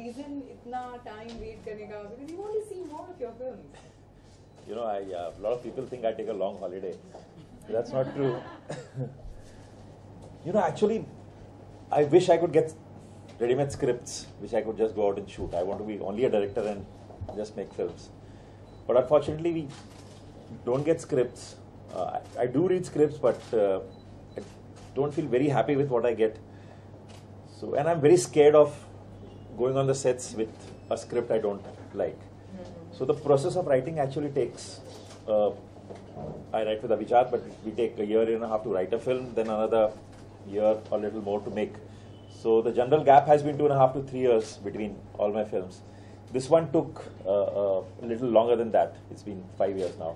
reason itna time wait karne ka? Because you want to see more of your films. You know, a lot of people think I take a long holiday. That's not true. You know, actually, I wish I could get ready-made scripts, which I could just go out and shoot. I want to be only a director and just make films. But unfortunately, we don't get scripts. I do read scripts, but I don't feel very happy with what I get. So, and I'm very scared of going on the sets with a script I don't like. So the process of writing actually takes, I write with Abhijat, but we take a year and a half to write a film, then another year or little more to make. So the general gap has been 2.5 to 3 years between all my films. This one took a little longer than that. It's been 5 years now.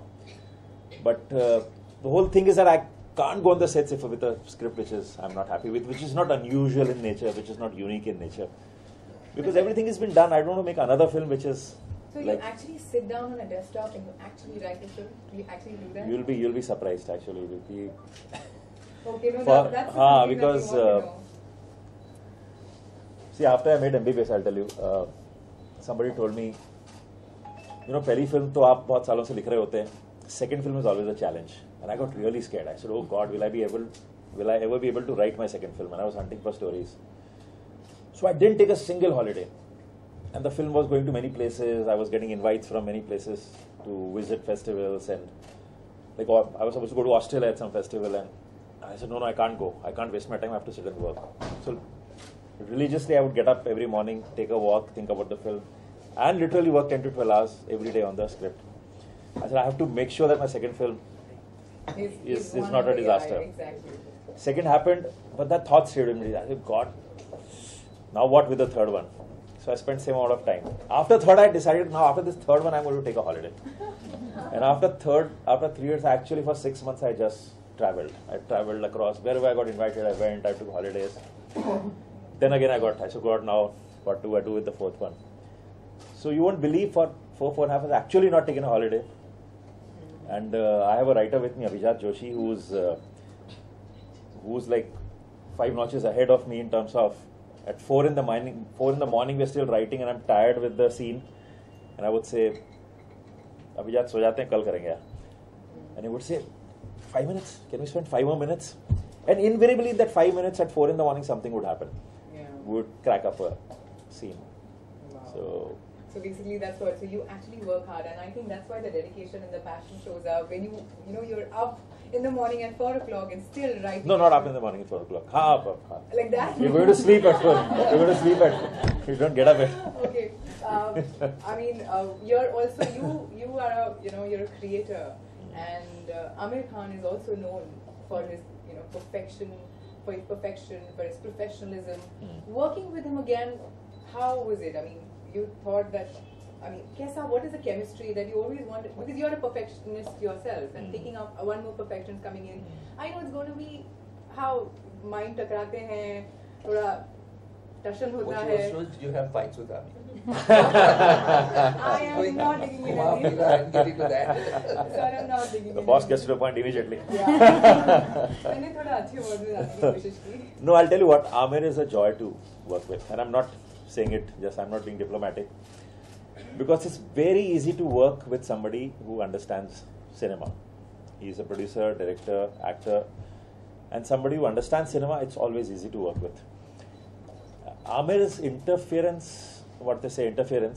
But the whole thing is that I can't go on the sets if with a script which I'm not happy with, which is not unusual in nature, which is not unique in nature. Because everything has been done. I don't want to make another film which is. So you actually sit down on a desktop and you actually write a film? You actually do that? You'll be surprised actually. You'll be okay, no, that's because see, after I made MBBS, I'll tell you, somebody told me, you know, पहली film तो आप बहुत सालों से लिख रहे होते हैं. Second film is always a challenge, and I got really scared. I said, "Oh God, will I ever be able to write my second film?" And I was hunting for stories. So I didn't take a single holiday. And the film was going to many places. I was getting invites from many places to visit festivals, and like I was supposed to go to Australia at some festival, and I said, no, I can't go. I can't waste my time. I have to sit and work. So religiously, I would get up every morning, take a walk, think about the film, and literally work 10 to 12 hours every day on the script. I said, I have to make sure that my second film is not a disaster. Exactly. Second happened, but that thought stayed with me. I said, God, now what with the third one? So I spent same amount of time. After third, I decided, now after this third one, I'm going to take a holiday. And after 3 years, actually for 6 months, I just traveled. I traveled across. Wherever I got invited, I went. I took holidays. Then again, I said, God, now what do I do with the fourth one? So you won't believe for 4.5 years, actually not taken a holiday. And I have a writer with me, Abhijat Joshi, who's like 5 notches ahead of me in terms of at 4 in the morning we're still writing and I'm tired with the scene. And I would say, Abhijat, so jate hain, kal karenge. And he would say, 5 minutes? Can we spend 5 more minutes? And invariably in that 5 minutes at 4 in the morning, something would happen. Yeah. We would crack up a scene. Wow. So basically that's what, so you actually work hard, and I think that's why the dedication and the passion shows up when you're up in the morning at 4 o'clock and still writing. No, not up in the morning at 4 o'clock. Up. Like that? You're going to sleep at 4. You're going to sleep at, you don't get up at. Okay. I mean, you're also, you are you're a creator, and Aamir Khan is also known for his, perfection, for his professionalism. Working with him again, how was it? I mean, you thought that, what is the chemistry that you always wanted? Because you're a perfectionist yourself, and taking up one more perfection coming in, I know it's going to be how mind टकराते हैं, थोड़ा tension होता है. You have fights with Aamir. I am not digging in. I'm getting to that. Sir, I'm not digging in. The boss gets to the point immediately. मैंने थोड़ा अच्छे word में जाने की कोशिश की. No, I'll tell you what, Aamir is a joy to work with, and I'm not saying it, I'm not being diplomatic, because it's very easy to work with somebody who understands cinema. He's a producer, director, actor, and somebody who understands cinema, it's always easy to work with. Aamir's interference,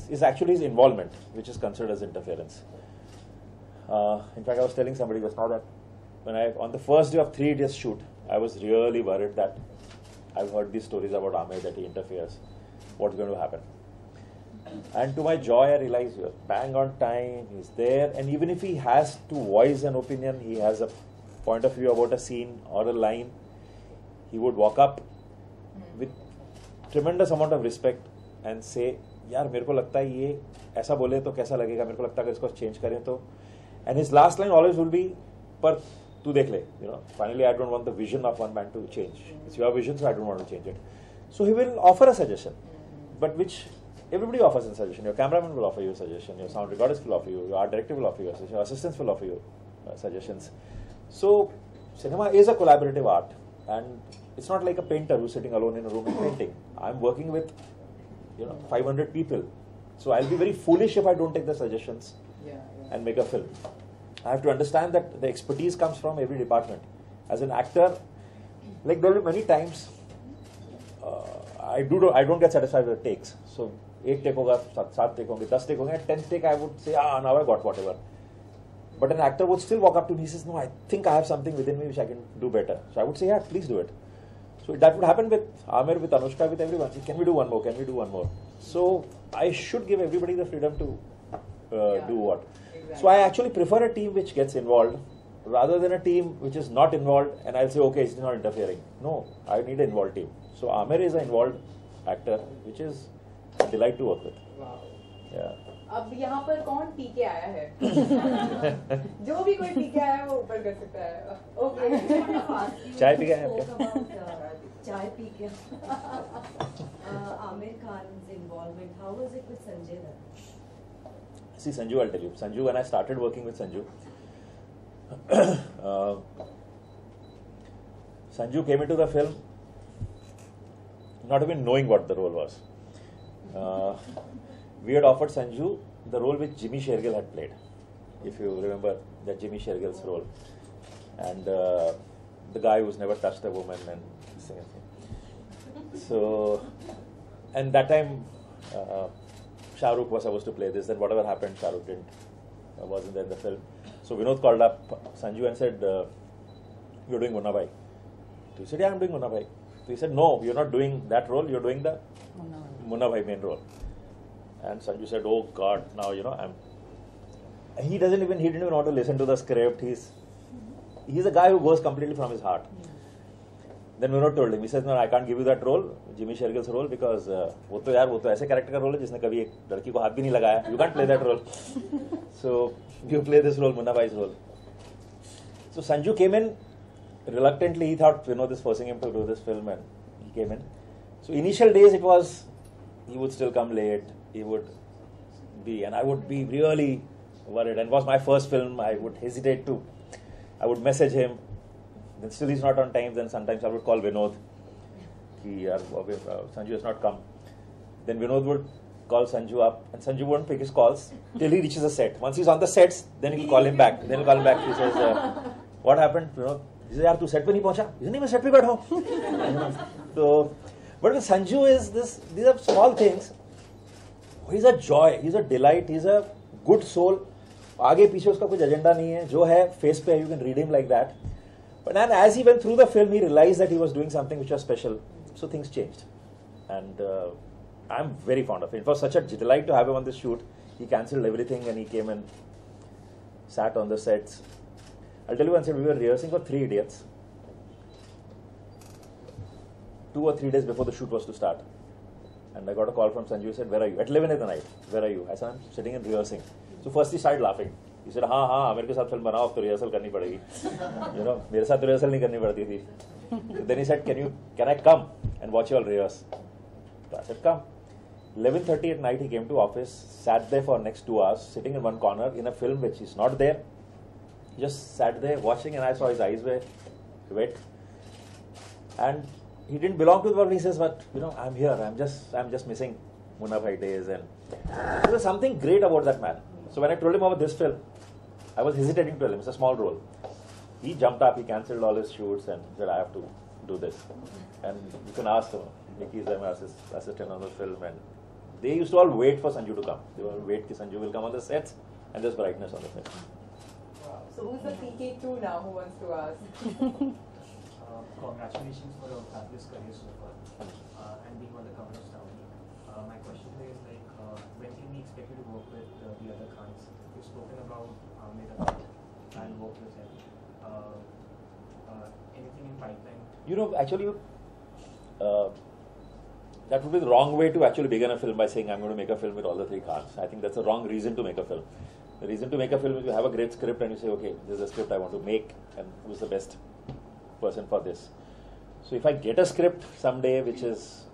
is actually his involvement, which is considered as interference. In fact, I was telling somebody just now that when on the first day of 3 Idiots shoot, I was really worried that I've heard these stories about Aamir that he interferes. What's going to happen? And to my joy, I realized you're bang on time, he's there, and even if he has to voice an opinion, he has a point of view about a scene or a line, he would walk up with tremendous amount of respect and say, यार मेरे को लगता है ये ऐसा बोले तो कैसा लगेगा, मेरे को लगता है कि इसको चेंज करें तो, and his last line always will be, पर तू देख ले, finally I don't want the vision of one man to change. It's your vision, so I don't want to change it. So he will offer a suggestion, but which everybody offers a suggestion. Your cameraman will offer you a suggestion, your sound recordist will offer you, your art director will offer you a suggestion, your assistants will offer you suggestions. So cinema is a collaborative art, and it's not like a painter who's sitting alone in a room and painting. I'm working with 500 people. So I'll be very foolish if I don't take the suggestions and make a film. I have to understand that the expertise comes from every department. As an actor, like there are many times, I don't get satisfied with the takes. So 8 take hoga, 7 take hoge, 10 take hoge, 10th take I would say, now I got whatever. But an actor would still walk up to me and says, no, I think I have something within me which I can do better. So I would say, yeah, please do it. So that would happen with Aamir, with Anushka, with everyone. Can we do one more? Can we do one more? So I should give everybody the freedom to do what. Exactly. So I actually prefer a team which gets involved rather than a team which is not involved and I'll say, okay, it's not interfering. No, I need an involved team. So Aamir is an involved actor, which is a delight to work with. Wow. Yeah. अब यहाँ पर कौन P के आया है? जो भी कोई पी के आया है वो ऊपर कर सकता है. Okay. चाय पी के आए आप? चाय पी के. Aamir Khan's involvement. How was it with Sanjay Dutt? See, Sanju, I'll tell you. Sanju, when I started working with Sanju, Sanju came into the film not even knowing what the role was. We had offered Sanju the role which Jimmy Shergill had played, if you remember that Jimmy Shergill's role, and the guy who's never touched a woman and this thing. So, and that time Shah Rukh was supposed to play this, then whatever happened, Shah Rukh wasn't there in the film. So Vinod called up Sanju and said, you're doing Munna Bhai. So he said, yeah, I'm doing Munna Bhai. So he said, no, you're not doing that role, you're doing the Munna Bhai main role. And Sanju said, oh God, now, he didn't even want to listen to the script. He's a guy who goes completely from his heart. Then Vinod told him, he says, no, I can't give you that role, Jimmy Shergill's role, because वो तो ऐसे character का role है जिसने कभी एक लड़की को हाथ भी नहीं लगाया. You can't play that role. So you play this role, Munna Bhai's role. So Sanju came in reluctantly. He thought Vinod is forcing him to do this film, and he came in. So initial days it was, he would still come late. He would be, and I would be really worried. And it was my first film. I would hesitate to. I would message him. Then still he's not on time. Then sometimes I would call Vinod. Sanju has not come. Then Vinod would call Sanju up, and Sanju won't pick his calls till he reaches the set. Once he's on the sets, then he'll call him back. Then he'll call him back. He says, "What happened?" Vinod, he says, "Yaar, tu set pe nahi pahuncha." He says, "Nahi, main set pe baitha hu." So, but with Sanju is this. These are small things. He's a joy. He's a delight. He's a good soul. आगे पीछे उसका कुछ agenda नहीं है. जो है face पे, you can read him like that. But then as he went through the film, he realized that he was doing something which was special. So things changed. And I'm very fond of him. It was such a delight to have him on the shoot. He cancelled everything and he came and sat on the sets. I'll tell you one thing, we were rehearsing for 3 Idiots. 2 or 3 days before the shoot was to start. And I got a call from Sanju. He said, "Where are you?" At 11 at the night. "Where are you?" I said, "I'm sitting and rehearsing." So first he started laughing. He said, हाँ मेरे के साथ film बनाओ, अब तो rehearsal करनी पड़ेगी. मेरे साथ रिहर्सल नहीं करनी पड़ती थी. So then he said, can I come and watch you all rehearse? So I said, come. 11:30 at night he came to office, sat there for next 2 hours, sitting in one corner in a film which is not there. He just sat there watching, and I saw his eyes were wet. And he didn't belong to the world. He says, but I'm here. I'm just missing Munna Bhai days, and there was something great about that man. So when I told him about this film, I was hesitating to tell him. It's a small role. He jumped up. He cancelled all his shoots and said, "I have to do this." And you can ask him. Nikki is my assistant on the film, and they used to all wait for Sanju to come. They will wait that Sanju will come on the sets, and there's brightness on the set. Wow. So who's the PK2 now? Who wants to ask? Congratulations for your fabulous career so far and being on the cover of Saudi. My question is when can we expect you to work with the other Khans? You've spoken about Aamir and work with him. Anything in pipeline? Actually, that would be the wrong way to actually begin a film by saying I'm going to make a film with all the 3 Khans. I think that's the wrong reason to make a film. The reason to make a film is you have a great script and you say, okay, this is a script I want to make, and who's the best person for this. So if I get a script someday, which is,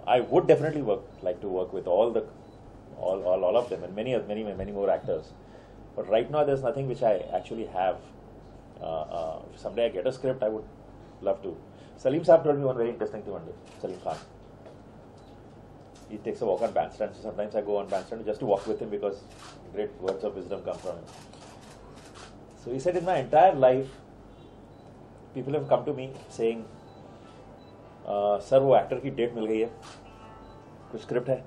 I would definitely like to work with all of them and many more actors. But right now there's nothing which I actually have. If someday I get a script, I would love to. Salim Saab told me one very interesting thing one day. Salim Khan. he takes a walk on bandstand. So sometimes I go on bandstand just to walk with him because great words of wisdom come from him. So he said, in my entire life, people have come to me saying, sir वो actor की date मिल गई है, कुछ script है,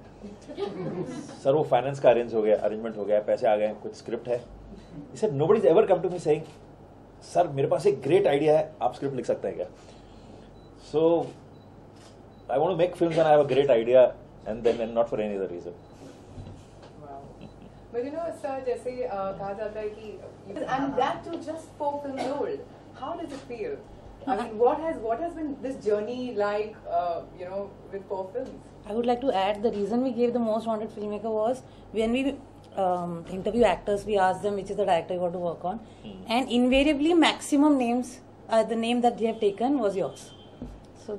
sir वो finance का arrangement हो गया, पैसे आ गए, कुछ स्क्रिप्ट है. He said, nobody's ever come to me saying, sir मेरे पास एक ग्रेट आइडिया है, आप स्क्रिप्ट लिख सकते हैं क्या? So I want to make films and I have a great idea, and not for any other reason. Wow. But you know, sir, जैसे कहा जाता है कि and that too just 4 films old. How does it feel? I mean, what has been this journey like? You know, with 4 films. I would like to add, the reason we gave the most wanted filmmaker was when we interview actors, we ask them which is the director you want to work on, and invariably maximum names, the name that they have taken was yours. So.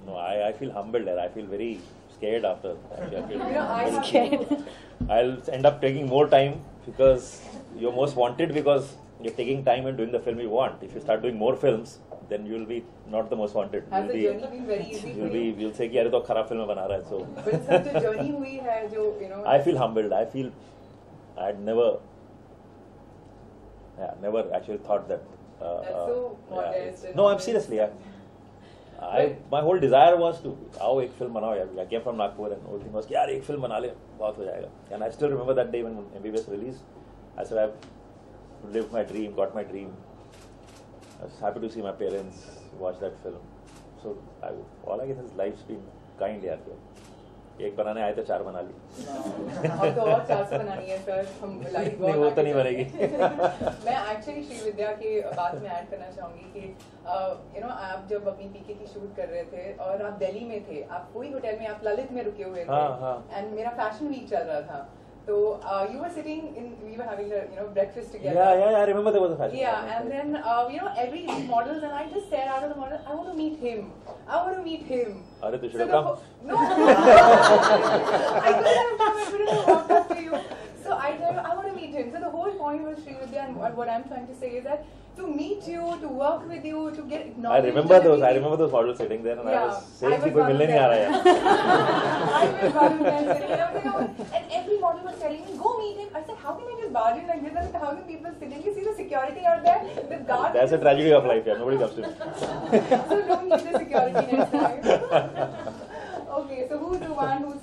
No, I feel humbled and I feel very scared after. I'm scared. I'll end up taking more time because you're most wanted because you're taking time and doing the film you want. If you start doing more films, then you'll be not the most wanted. Has the journey been very easy for you? You'll say कि अरे तो खराब film बना रहा है. So. But such a journey हुई है जो you know. I feel humbled. I feel I'd never actually thought that. That's so modest. No, I'm seriously. My whole desire was to आओ एक फिल्म बनाओ यार. I came from Nagpur and whole thing was कि यार एक film बना ले बहुत हो जाएगा. And I still remember that day when MBBS released. I said I've lived my dream, got my dream. I was happy to see my parents watch that film. So all I guess is life's been kind यार. एक बनाने आए तो 4 बना ली. अब तो और 400 बनानी है सर. हम लाइव नहीं वो तो नहीं बनेगी. मैं एक्चुअली श्रीविद्या की बात में ऐड करना चाहूंगी कि यू नो आप जब अपनी पीके की शूट कर रहे थे और आप दिल्ली में थे, आप कोई होटल में आप ललित में रुके हुए थे एंड मेरा फैशन वीक चल रहा था. So you were sitting in, we were having a breakfast together. Yeah, I remember there was a fashion. Yeah, and then every models and I just stared out of the model. I want to meet him. I want to meet him. Arre, you should have come. No. I couldn't have come. I couldn't have walked up to you. So I tell you, I want to meet him. So the whole point was Srividya, and what I'm trying to say is that to meet you, to work with you, to get acknowledged. I remember those models sitting there, and I was saying कि कोई मिलने नहीं आ रहा है. I was one of them sitting there, and every model was telling me, go meet him. I said, how can I just barge in like this? I said, how can people sitting? You see the security out there, the guard. That's a tragedy of life, yeah. Nobody comes to me. So don't need the security next time. Okay, so who's the one who